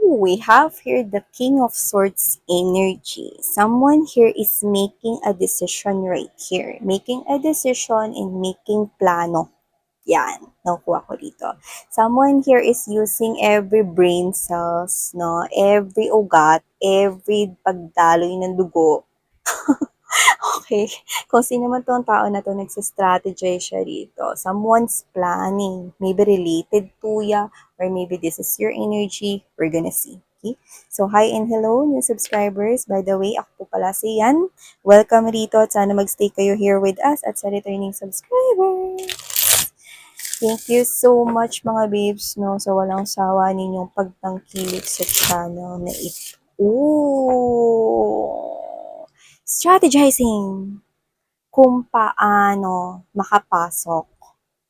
We have here the King of Swords energy. Someone here is making a decision right here. Making a decision and making plano. Yan, nakuha ko dito. Someone here is using every brain cells, no? Every ugat, every pagdaloy ng dugo. Okay. Kung sino man tong tao na to, nagsistrategize siya dito. Someone's planning. Maybe related to ya, or maybe this is your energy. We're gonna see. Okay? So, hi and hello, new subscribers. By the way, ako po pala si Yan. Welcome rito at sana magstay kayo here with us at sa returning subscribers. Thank you so much mga babes, no, sa walang sawa ninyong pagtangkilik sa channel na ito. Ooh! Strategizing kung paano makapasok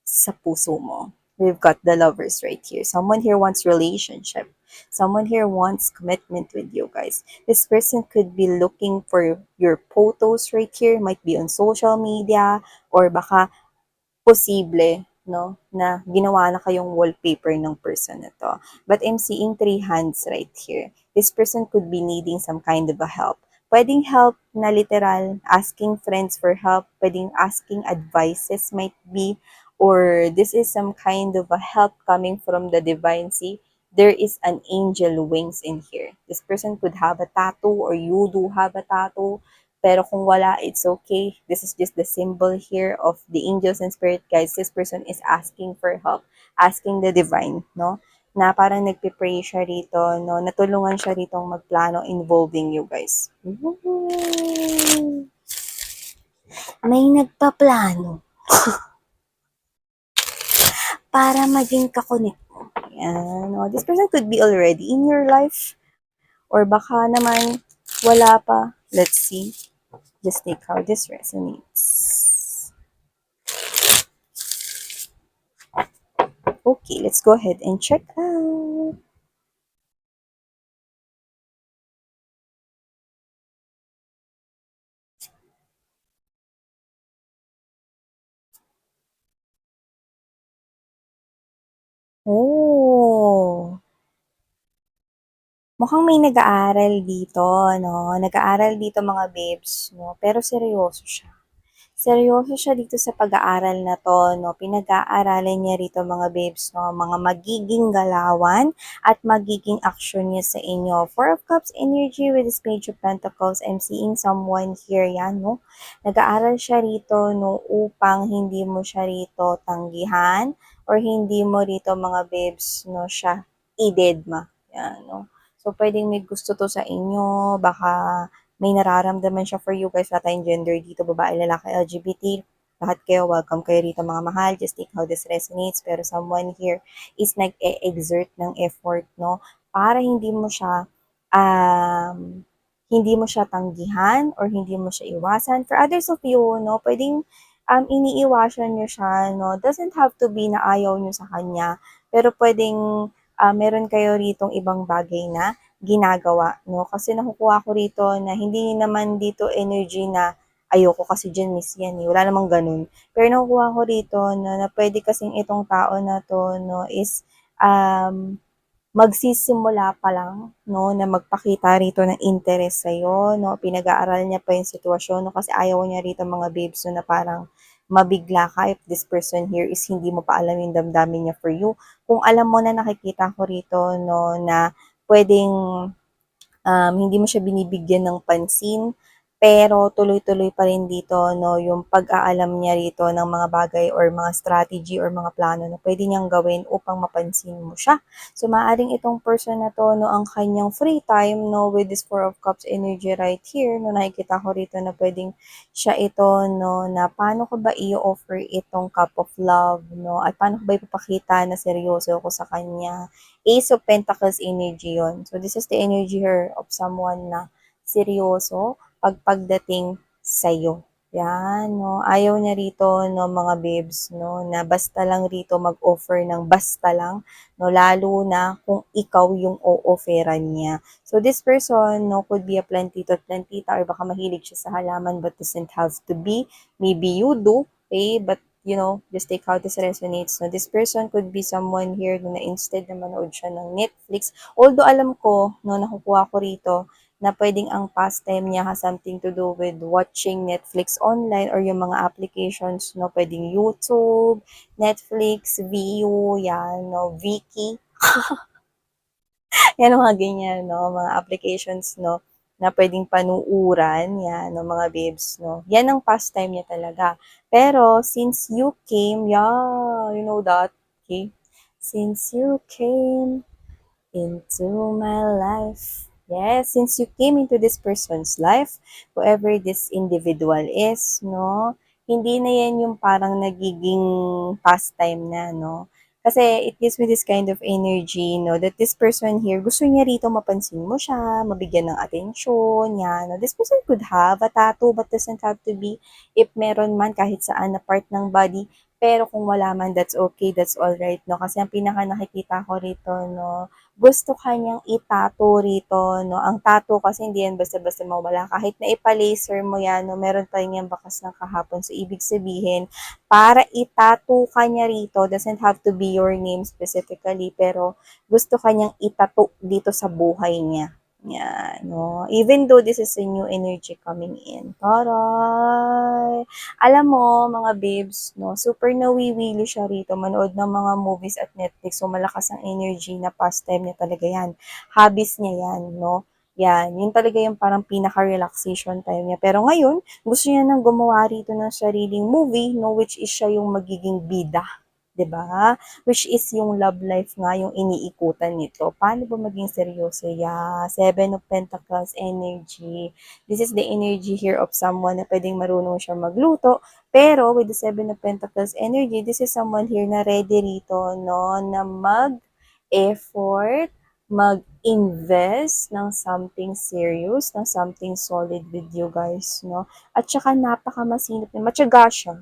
sa puso mo. We've got the lovers right here. Someone here wants relationship. Someone here wants commitment with you guys. This person could be looking for your photos right here. Might be on social media or baka posible, no, na ginawa na kayong wallpaper ng person na to. But I'm seeing three hands right here. This person could be needing some kind of a help. Pwedeng help na literal, asking friends for help, pwedeng asking advices might be, or this is some kind of a help coming from the divine. See, there is an angel wings in here. This person could have a tattoo or you do have a tattoo. Pero kung wala, it's okay. This is just the symbol here of the angels and spirit guides. This person is asking for help, asking the divine, no? Na parang nagpe-pray siya rito, no? Natulungan siya rito magplano involving you guys. May nagpaplano para maging kakonek mo. Yan, no? This person could be already in your life or baka naman wala pa. Let's see. Just take how this resonates. Okay, let's go ahead and check out. Oh, mukhang may nag-aaral dito, no? Nag-aaral dito mga babes, no? Pero seryoso siya. Seryoso siya dito sa pag-aaral na to, no? Pinag-aaralan niya rito mga babes, no? Mga magiging galawan at magiging action niya sa inyo. Four of Cups energy with this Page of Pentacles. I'm seeing someone here, yan, no? Nag-aaral siya rito, no? Upang hindi mo siya rito tanggihan or hindi mo rito mga babes, no? Siya idedma. Yan, no? So, pwedeng may gusto to sa inyo, baka may nararamdaman siya for you guys, lahat tayong gender dito, babae, lalaki, LGBT, lahat kayo, welcome kayo rito mga mahal, just take how this resonates, pero someone here is nag-e-exert ng effort, no, para hindi mo siya tanggihan or hindi mo siya iwasan. For others of you, no, pwedeng iniiwasan niyo siya, no, doesn't have to be na ayaw niyo sa kanya, pero pwedeng meron kayo ritong ibang bagay na ginagawa, no? Kasi nakukuha ko rito na hindi naman dito energy na ayoko kasi dyan miss yan eh. Wala namang ganun. Pero nakukuha ko rito na pwede kasing itong tao na to, no, is um, magsisimula pa lang, no, na magpakita rito ng interest sa'yo, no, pinag-aaral niya pa yung sitwasyon, no, kasi ayaw niya rito mga babes, no, na parang mabigla ka if this person here is hindi mo pa alam yung damdamin niya for you. Kung alam mo na nakikita ko rito, no, na pwedeng hindi mo siya binibigyan ng pansin, pero tuloy-tuloy pa rin dito, no, yung pag-aalam niya rito ng mga bagay or mga strategy or mga plano na pwede niyang gawin upang mapansin mo siya. So, maaaring itong person na to, no, ang kanyang free time, no, with this Four of Cups energy right here, no, nakikita ko rito na pwedeng siya ito, no, na paano ko ba i-offer itong cup of love, no, at paano ko ba ipapakita na seryoso ako sa kanya. Ace of Pentacles energy yon. So, this is the energy here of someone na seryoso pagdating sa'yo. Yan, no. Ayaw niya rito, no, mga babes, no, na basta lang rito mag-offer ng basta lang, no, lalo na kung ikaw yung o-offeran niya. So, this person, no, could be a plantito at plantita or baka mahilig siya sa halaman but doesn't have to be. Maybe you do, okay, but just take how this resonates. No? This person could be someone here na instead na manood siya ng Netflix. Although alam ko, no, nakukuha ko rito, na pwedeng ang pastime niya has something to do with watching Netflix online or yung mga applications, no, pwedeng YouTube, Netflix, Viu, yan, no, Viki, yan mga ganyan, no, mga applications, no, na pwedeng panuuran, yan, no, mga babes, no. Yan ang pastime niya talaga. Pero, since you came, yeah, you know that, okay? Since you came into my life. Yes, since you came into this person's life, whoever this individual is, no, hindi na yan yung parang nagiging pastime na, no. Kasi it gives me this kind of energy, no, that this person here, gusto niya rito mapansin mo siya, mabigyan ng atensyon, yan, no. This person could have a tattoo but doesn't have to be, if meron man kahit saan na part ng body, pero kung wala man, that's okay, that's alright, no. Kasi ang pinaka nakikita ko rito, no, gusto kanyang itato rito, no? Ang tattoo kasi hindi yan basta-basta mawala. Kahit na ipa-laser mo yan, no? Meron pa rin yung bakas ng kahapon. So, ibig sabihin, para itato kanya rito, doesn't have to be your name specifically, pero gusto kanyang itato dito sa buhay niya. Yan, no? Even though this is a new energy coming in. Taray! Alam mo, mga babes, no, super nawiwili siya rito, manood ng mga movies at Netflix. So, malakas ang energy na pastime niya talaga yan. Hobbies niya yan, no? Yan, yun talaga yung parang pinaka-relaxation time niya. Pero ngayon, gusto niya nang gumawa rito ng sariling movie, no, which is siya yung magiging bida. 'Di ba? Which is yung love life nga yung iniikutan nito. Paano ba maging seryoso? Yeah, Seven of Pentacles energy. This is the energy here of someone na pwedeng marunong siya magluto. Pero with the Seven of Pentacles energy, this is someone here na ready rito, no, na mag-effort, mag-invest ng something serious, ng something solid with you guys, no? At saka napakamasinop niya, matyaga siya.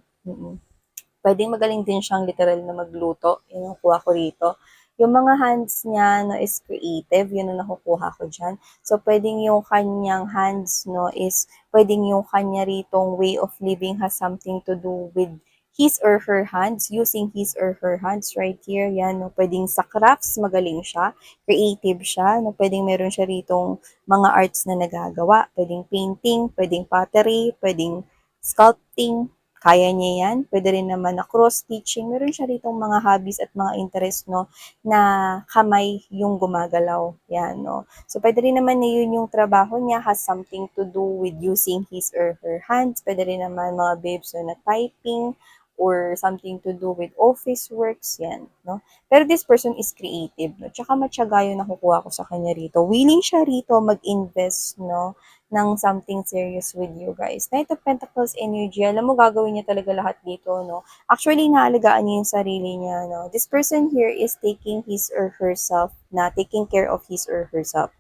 Pwedeng magaling din siyang literal na magluto, yun ang kuha ko rito. Yung mga hands niya, no, is creative, yun ang nakukuha ko dyan. So, pwedeng yung kanyang hands, no, is, pwedeng yung kanya ritong way of living has something to do with his or her hands, using his or her hands right here, yan, no, pwedeng sa crafts, magaling siya, creative siya, no, pwedeng meron siya ritong mga arts na nagagawa, pwedeng painting, pwedeng pottery, pwedeng sculpting, kaya niya yan. Pwede rin naman na cross-stitching. Meron siya ritong mga hobbies at mga interest, no, na kamay yung gumagalaw. Yan, no. So, pwede rin naman na yun yung trabaho niya has something to do with using his or her hands. Pwede rin naman mga babes, no, na typing or something to do with office works, yan, no. Pero this person is creative, no. Tsaka matyaga yung nakukuha ko sa kanya rito. Willing siya rito mag-invest, no, ng something serious with you guys. Knight of Pentacles energy, alam mo gagawin niya talaga lahat dito, no? Actually, naalagaan niya yung sarili niya, no? This person here is taking his or herself, taking care of his or herself.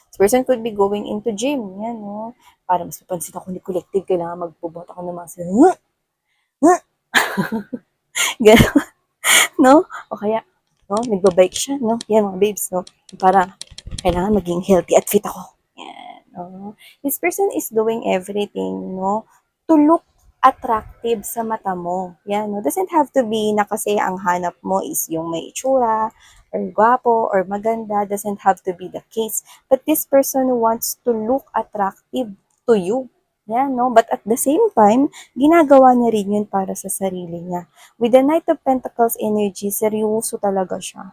This person could be going into gym, yan, no? Para mas mapansin ako ni collective, kailangan magbubot ako ng mga gano'n, no? O kaya, no, nagbabike siya, no? Yan, mga babes, no? Para kailangan maging healthy at fit ako. Yan, no? This person is doing everything, no, to look attractive sa mata mo. Yan, no? Doesn't have to be na kasi ang hanap mo is yung may itsura, or gwapo, or maganda. Doesn't have to be the case. But this person wants to look attractive to you. Yan, no? But at the same time, ginagawa niya rin yun para sa sarili niya. With the Knight of Pentacles energy, seryoso talaga siya.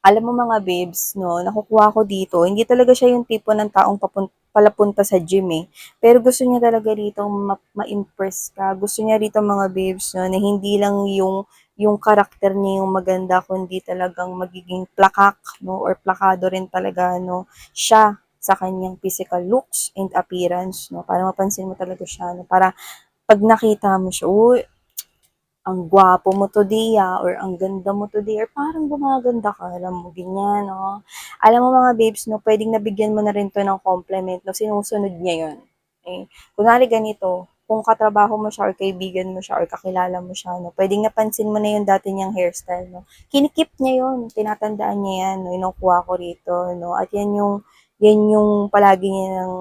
Alam mo mga babes, no, nakukuha ko dito, hindi talaga siya yung tipo ng taong palapunta sa gym eh. Pero gusto niya talaga rito ma-impress ka. Gusto niya rito mga babes, no, na hindi lang yung karakter niya yung maganda, kundi talagang magiging plakak, no, or plakado rin talaga, no, siya sa kanyang physical looks and appearance, no, para mapansin mo talaga siya, no, para pag nakita mo siya, uy, ang gwapo mo today or ang ganda mo today or parang gumaganda ka, alam mo, ganyan, no? Alam mo mga babes, no, pwedeng nabigyan mo na rin to ng compliment, no, sinusunod niya yun. Eh, kunwari ganito, kung katrabaho mo siya or kaibigan mo siya or kakilala mo siya, no, pwedeng napansin mo na yung dati niyang hairstyle, no. Kinikip niya yun, tinatandaan niya yan, no, inukuha ko rito, no, at yan yung palagi niya ng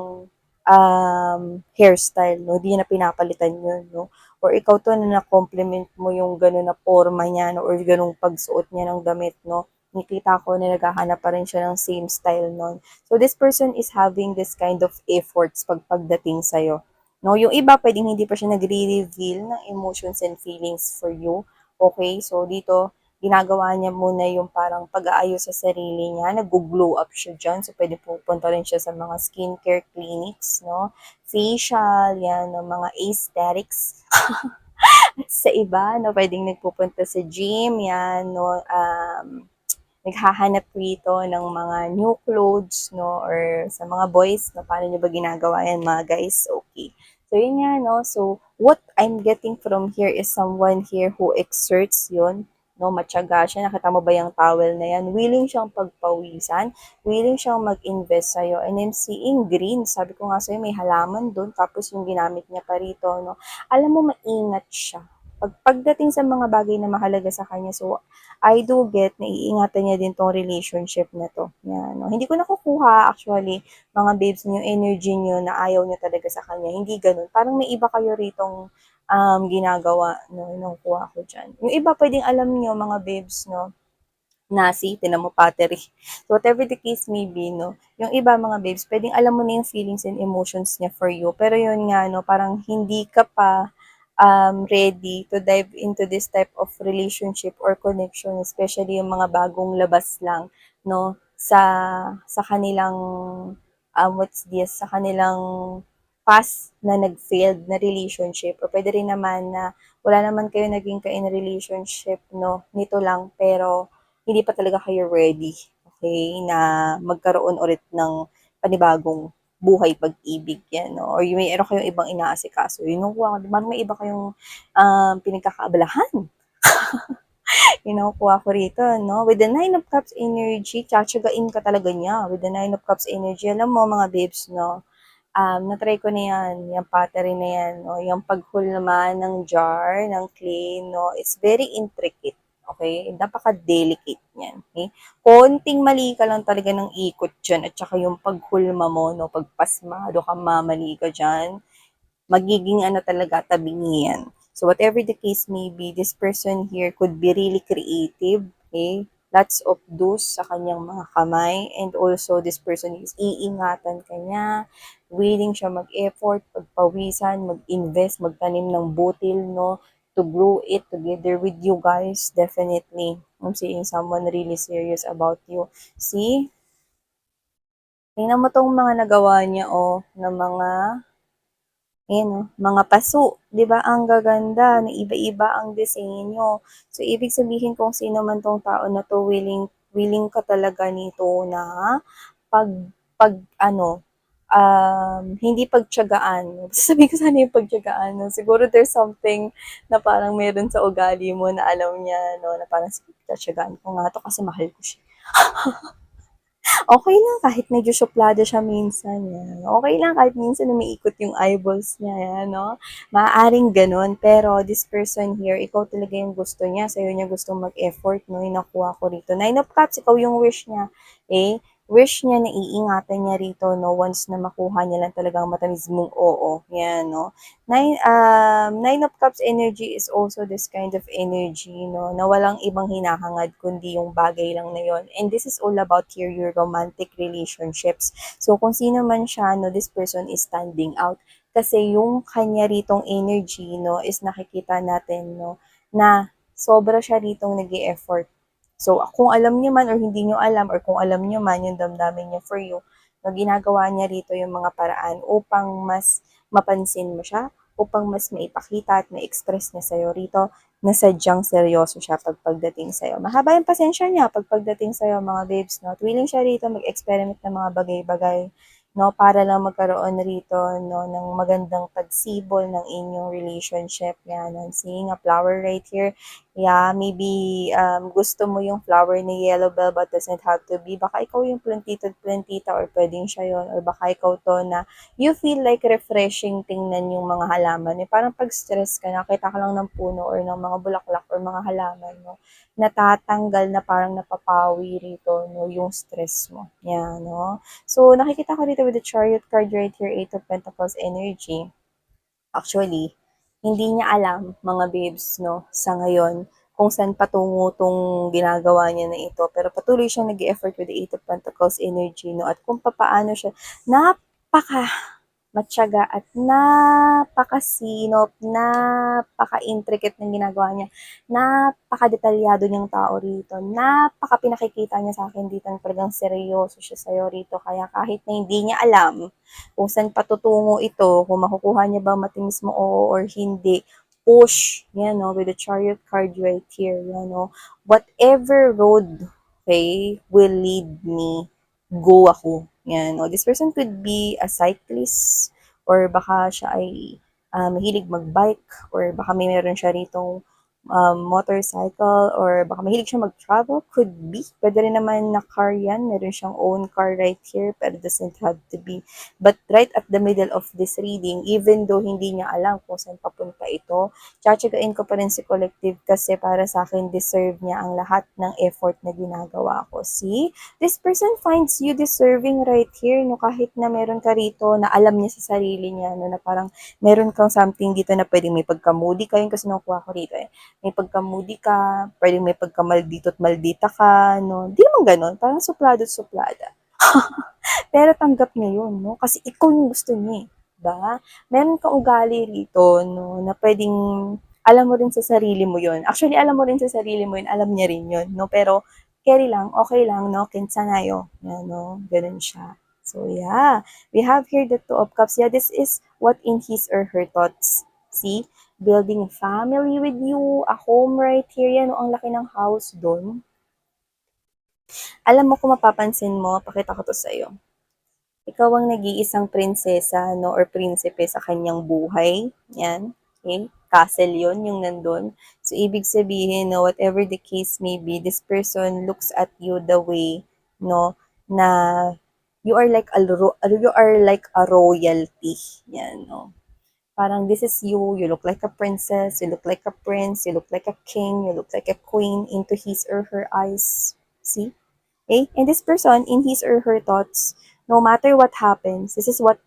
hairstyle, no, di niya na pinapalitan yun, no. or ikaw 'to na na-compliment mo yung gano'n na porma niya 'no, or gano'ng pagsuot niya ng damit 'no. Nakikita ko na naghahanap pa rin siya ng same style nun. So this person is having this kind of efforts pagdating sa'yo. No, yung iba puwedeng hindi pa siya nagre-reveal ng emotions and feelings for you. Okay, so dito ginagawa niya muna yung parang pag-aayos sa sarili niya, naggo-glow up siya diyan. So puwede pupunta rin siya sa mga skincare clinics 'no, facial, 'yan, ng mga aesthetics. Sa iba 'no, puwedeng nagpupunta sa gym, 'yan 'no, naghahanap rito ng mga new clothes 'no, or sa mga boys 'no, paano niyo ba ginagawa 'yan mga guys? Okay. So yun nga 'no, so what I'm getting from here is someone here who exerts yun 'no, matiyaga siya, nakita mo ba yung towel na yan, willing siyang pagpawisan, willing siyang mag-invest sa'yo, and I'm seeing green, sabi ko nga sa'yo may halaman dun, tapos yung ginamit niya pa rito 'no. Alam mo maingat siya, pagdating sa mga bagay na mahalaga sa kanya, so I do get na iingatan niya din 'tong relationship na 'to, 'yan 'no. Hindi ko nakukuha actually, mga babes, yung energy niyo na ayaw niyo talaga sa kanya, hindi gano'n. Parang may iba kayo ritong, ginagawa 'no, yung nakukuha ko diyan. Yung iba puwedeng alam niyo mga babes 'no, na see, tignan mo battery. So whatever the case may be 'no, yung iba mga babes puwedeng alam mo na yung feelings and emotions niya for you, pero yun nga 'no, parang hindi ka pa ready to dive into this type of relationship or connection, especially yung mga bagong labas lang, no, sa kanilang, what's this, sa kanilang past na nag-failed na relationship, or pwede rin naman na wala naman kayo naging ka-in relationship, no, nito lang, pero hindi pa talaga kayo ready, okay, na magkaroon ulit ng panibagong buhay pag-ibig yan 'no, or yung meron kayong ibang inaasikaso, yun yung parang may iba kayong, pinagkakaabalahan. Kinukuha ko rito 'no, with the Nine of Cups energy, tiyatiyagain ka talaga niya with the Nine of Cups energy. Alam mo mga babes 'no, na-try ko na 'yan, yang pottery na 'yan 'no, yung paghulma ng jar, ng clay 'no, it's very intricate, okey? Napaka-delicate niyan, okey? Konting mali ka lang talaga ng ikot diyan at saka yung paghulma mo 'no, 'pag pasmado ka, mamali ka diyan, magiging ano talaga, tabingi yan. So whatever the case may be, this person here could be really creative, okay? Lots of do's sa kanyang mga kamay, and also this person is iingatan kanya, willing siya mag-effort, pagpawisan, mag-invest, magtanim ng butil, no, to grow it together with you guys, definitely. I'm seeing someone really serious about you. See? Tingnan mo tong mga nagawa niya, oh, na mga ayan oh, mga paso, 'di ba ang gaganda, na iba-iba ang disenyo. So ibig sabihin kung sino man 'tong tao na 'to, willing willing ka talaga nito na pag pag-ano, hindi pagtiyagaan. Sasabihin ko sana yung pagtiyagaan 'no, siguro there's something na parang meron sa ugali mo na alam niya 'no, na parang, "Sige, tatiyagaan ko nga 'to kasi mahal ko siya." Okay lang kahit medyo suplado siya minsan, 'yan. Okey lang kahit minsan umiikot yung eyeballs niya, 'yan 'no. Maaaring gano'n, pero this person here, ikaw talaga yung gusto niya, sa'yo niya gustong mag-effort 'no, yung nakuha ko rito. Nine of Cups, ikaw yung wish niya, eh. Wish niya na iingatan niya rito 'no, once na makuha niya lang talagang matamis mong oo, 'yan 'no. Nine of Cups energy is also this kind of energy 'no, na walang ibang hinahangad kundi yung bagay lang na yun. And this is all about here your romantic relationships. So kung sino man siya 'no, this person is standing out. Kasi yung kanya ritong energy 'no, is nakikita natin 'no, na sobra siya ritong nag-e-effort. So kung alam niyo man or hindi niyo alam, or kung alam niyo man yung damdamin niya for you, na ginagawa niya rito yung mga paraan upang mas mapansin mo siya, upang mas maipakita at ma-express niya sa'yo rito na sadyang seryoso siya pagdating sa'yo. Mahaba yung pasensya niya pagdating sa'yo mga babes, no? At willing siya rito mag-experiment ng mga bagay-bagay, no? Para lang magkaroon rito, no, ng magandang pagsibol ng inyong relationship. Yan, I'm seeing a flower right here. Yeah, maybe gusto mo yung flower ni Yellow Bell but doesn't have to be. Baka ikaw yung plantita or pwedeng siya yun. Or baka ikaw to na you feel like refreshing tingnan yung mga halaman. Eh, parang pag stress ka, nakita ka lang ng puno or ng mga bulaklak or mga halaman, no? Natatanggal na parang napapawi rito, no, yung stress mo. Yan, no? So, nakikita ko dito with the Chariot card right here, Eight of Pentacles energy. Actually, Hindi niya alam, mga babes, no, sa ngayon, kung saan patungo 'tong ginagawa niya na ito. Pero patuloy siyang nag-e-effort with the Eight of Pentacles energy, no, at kung papaano siya napaka matiyaga at napakasinop, napaka-intricate ng ginagawa niya, napakadetalyado niyang tao rito, napaka-pinakikita niya sa akin dito na talagang seryoso siya sa'yo rito. Kaya kahit na hindi niya alam kung saan patutungo ito, kung makukuha niya ba matinis mo oo or hindi, push, yan no, with the chariot card right here, yan no, whatever road, okay, will lead me, go ako. Yan, no? This person could be a cyclist or baka siya ay mahilig mag-bike or baka may meron siya ritong motorcycle or baka mahilig siya mag-travel. Could be. Pwede rin naman na car yan. Meron siyang own car right here pero doesn't have to be. But right at the middle of this reading, even though hindi niya alam kung saan papunta ito, tsatsagain ko pa rin si Collective kasi para sa akin deserve niya ang lahat ng effort na ginagawa ko. See? This person finds you deserving right here, no, kahit na meron ka rito na alam niya sa sarili niya, no, na parang meron kang something dito na pwedeng may pagka-moody ka, yun kasi nakukuha ko rito eh. May pagka-moody ka, pwedeng may pagka-maldito at maldita ka, no. Di naman ganun, parang suplado at suplada. Pero tanggap niya yun, no, kasi ikaw yung gusto niya eh. Diba? Meron kang ugali rito, no, na pwedeng alam mo rin sa sarili mo yun. Actually, alam mo rin sa sarili mo yun, alam niya rin yun, no? Pero, carry lang, okay lang, no? Kinsanayo. Yan, no? Ganun siya. So, yeah. We have here the Two of Cups. Yeah, this is what in his or her thoughts. See? Building a family with you, a home right here. Yan, no? Ang laki ng house doon. Alam mo kung mapapansin mo, pakita ko to sa'yo. Ikaw ang nag-iisang prinsesa, no, or prinsipe sa kanyang buhay. Yan. Okay? Castle yun, yung nandun. So, ibig sabihin, no, whatever the case may be, this person looks at you the way, no, na you are like a royalty. Yan, no. Parang this is you look like a princess, you look like a prince, you look like a king, you look like a queen into his or her eyes. See? Okay? And this person, in his or her thoughts, no matter what happens, this is what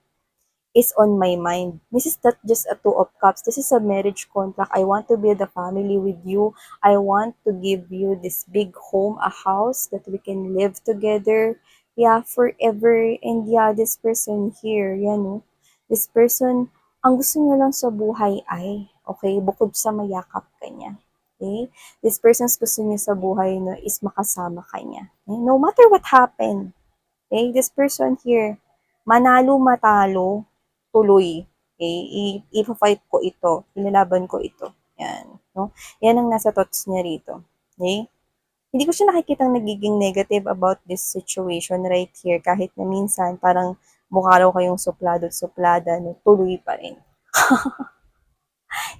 is on my mind. This is not just a two of cups. This is a marriage contract. I want to build a family with you. I want to give you this big home, a house that we can live together. Yeah, forever. And yeah, this person here, yan no. This person, ang gusto niya lang sa buhay ay, okay, bukod sa mayakap ka niya. Okay? This person's gusto niya sa buhay no, is makasama ka niya. Okay? No matter what happened. Okay? This person here, manalo matalo, tuloy. Okay? I-fight ko ito. Ilalaban ko ito. Yan. No? Yan ang nasa thoughts niya rito. Okay? Hindi ko siya nakikitang nagiging negative about this situation right here. Kahit na minsan, parang mukha raw kayong suplado at suplada, no? Tuloy pa rin.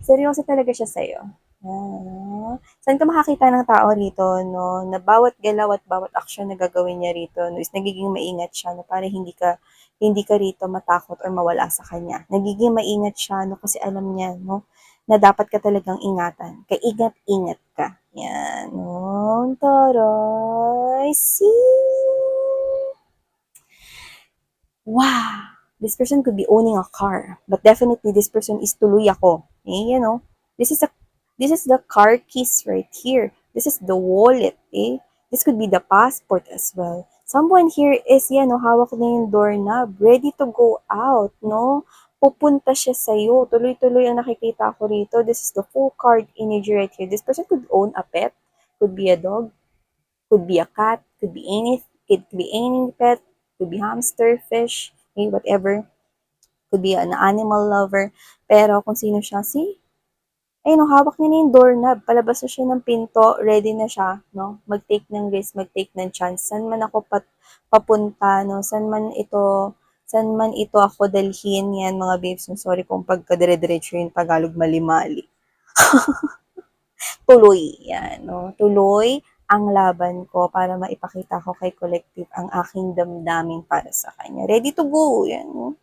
Seryoso talaga siya sa'yo. Saan ka makakita ng tao rito, no, na bawat galaw at bawat aksyon na gagawin niya rito, no, is nagiging maingat siya, no, para hindi ka rito matakot or mawala sa kanya. Nagiging maingat siya, no, kasi alam niya, no, na dapat ka talagang ingatan. Kaya ingat-ingat ka. Yan, no, taray, see? Wow! This person could be owning a car, but definitely this person is tuloy ako. Eh, you know, this is a this is the car keys right here. This is the wallet, eh? This could be the passport as well. Someone here is, yan, no, hawak na yung doorknob, ready to go out, no? Pupunta siya sa'yo. Tuloy-tuloy ang nakikita ko rito. This is the full card energy right here. This person could own a pet, could be a dog, could be a cat, could be any pet, could be hamster, fish, okay, whatever. Could be an animal lover. Pero kung sino siya, see? Ayun, no, hawak niya na yung doorknob. Palabas na siya ng pinto, ready na siya, no? Mag-take ng risk, mag-take ng chance. San man ako papunta, no? San man ito ako dalhin, yan mga babes. No? Sorry kung pagkadire-diretso yung Tagalog mali-mali. Tuloy, yan, no? Tuloy ang laban ko para maipakita ko kay Collective ang aking damdamin para sa kanya. Ready to go, yan, no?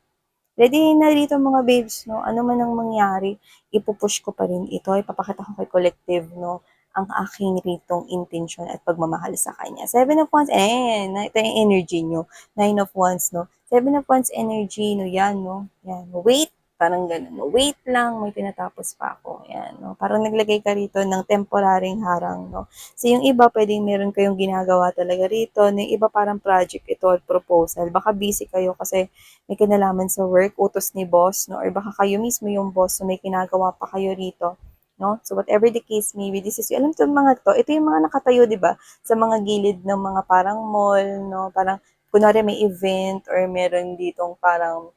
Ready na dito mga babes, no? Ano man ang mangyari, ipupush ko pa rin ito. Ipapakita ko kay Collective, no? Ang aking ritong intention at pagmamahal sa kanya. Seven of Wands, ito yung energy nyo. Nine of Wands, no? Seven of Wands energy, no? Yan, no? Yan. Wait Parang gano'n, no? Wait lang, may tinatapos pa ako, yan, no? Parang naglagay ka rito ng temporaring harang, no? So, yung iba, pwedeng meron kayong ginagawa talaga rito, no? Yung iba parang project ito at proposal. Baka busy kayo kasi may kinalaman sa work, utos ni boss, no? Or baka kayo mismo yung boss, so may kinagawa pa kayo rito, no? So, whatever the case may be, this is, alam mo mga to, ito yung mga nakatayo, di ba? Sa mga gilid ng mga parang mall, no? Parang, kunwari may event or meron ditong parang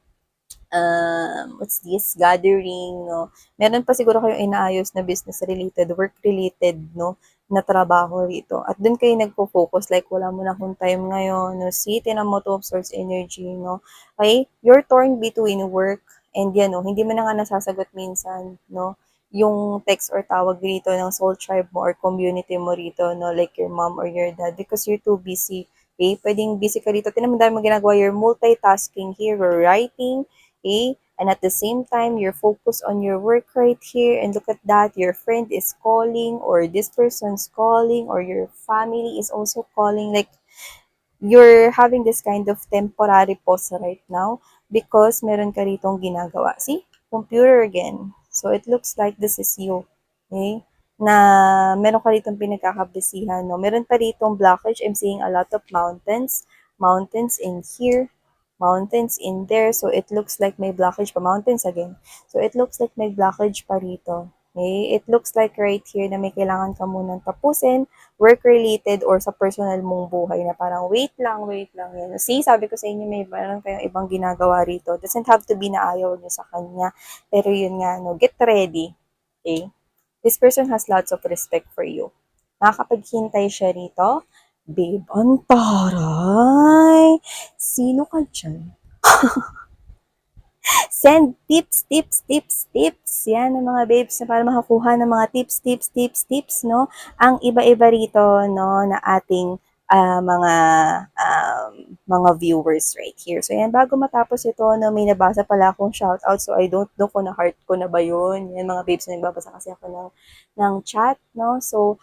what's this, gathering, no? Meron pa siguro kayong inaayos na business related, work related, no? Na trabaho rito. At dun kayo nagpo-focus, like wala mo na akong time ngayon, no? See, tinan mo to absorb energy, no? Okay? You're torn between work and yan, no? Hindi mo na nga nasasagot minsan, no? Yung text or tawag rito ng soul tribe mo or community mo rito, no? Like your mom or your dad because you're too busy. Okay? Pwedeng busy ka rito. Tinan mo dahil mo ginagawa, you're multitasking here, you're writing, okay? And at the same time, you're focused on your work right here. And look at that, your friend is calling, or this person's calling, or your family is also calling. Like, you're having this kind of temporary pause right now because meron ka ritong ginagawa. See? Computer again. So, it looks like this is you. Okay? Na meron ka ritong pinagkakabisihan. No? Meron pa ritong blockage. I'm seeing a lot of mountains. Mountains in here. Mountains in there. So, it looks like may blockage pa. Mountains again. So, it looks like may blockage pa rito. Okay? It looks like right here na may kailangan ka munang tapusin, work-related or sa personal mong buhay na parang wait lang. Yan. See, sabi ko sa inyo, may parang kayong ibang ginagawa rito. Doesn't have to be na ayaw nyo sa kanya. Pero yun nga, no, get ready. Okay? This person has lots of respect for you. Nakakapaghintay siya rito. Babe, ang taray! Sino ka dyan? Send tips. Yan, ng mga babes na para makakuha ng mga tips, no? Ang iba-iba rito, no, na ating mga viewers right here. So, yan, bago matapos ito, no, may nabasa pala akong shoutout. So, I don't know kung na-heart ko na ba yun. Yan, mga babes na nagbabasa kasi ako ng chat, no? So,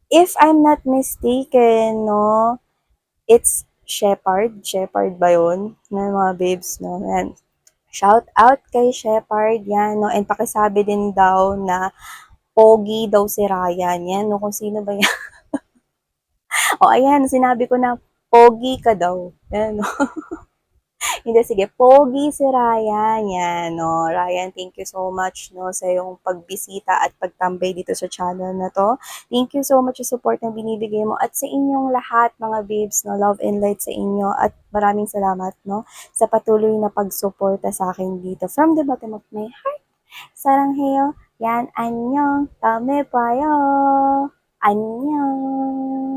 if I'm not mistaken, no, it's Shepherd ba yun? Na mga babes, no? Yan. Shout out kay Shepard, yan, no? And pakisabi din daw na pogi daw si Ryan, yan, no? Kung sino ba yan. O, ayan, sinabi ko na, pogi ka daw. Yan, no? Hindi, sige, pogi si Ryan, yan, no? Ryan, thank you so much, no, sa iyong pagbisita at pagtambay dito sa channel na to. Thank you so much sa support na binibigay mo at sa inyong lahat, mga babes, no? Love and light sa inyo at maraming salamat, no? Sa patuloy na pagsuporta sa akin dito. From the bottom of my heart, 사랑해요. 얀, 안녕. 다음에 봐요. 안녕.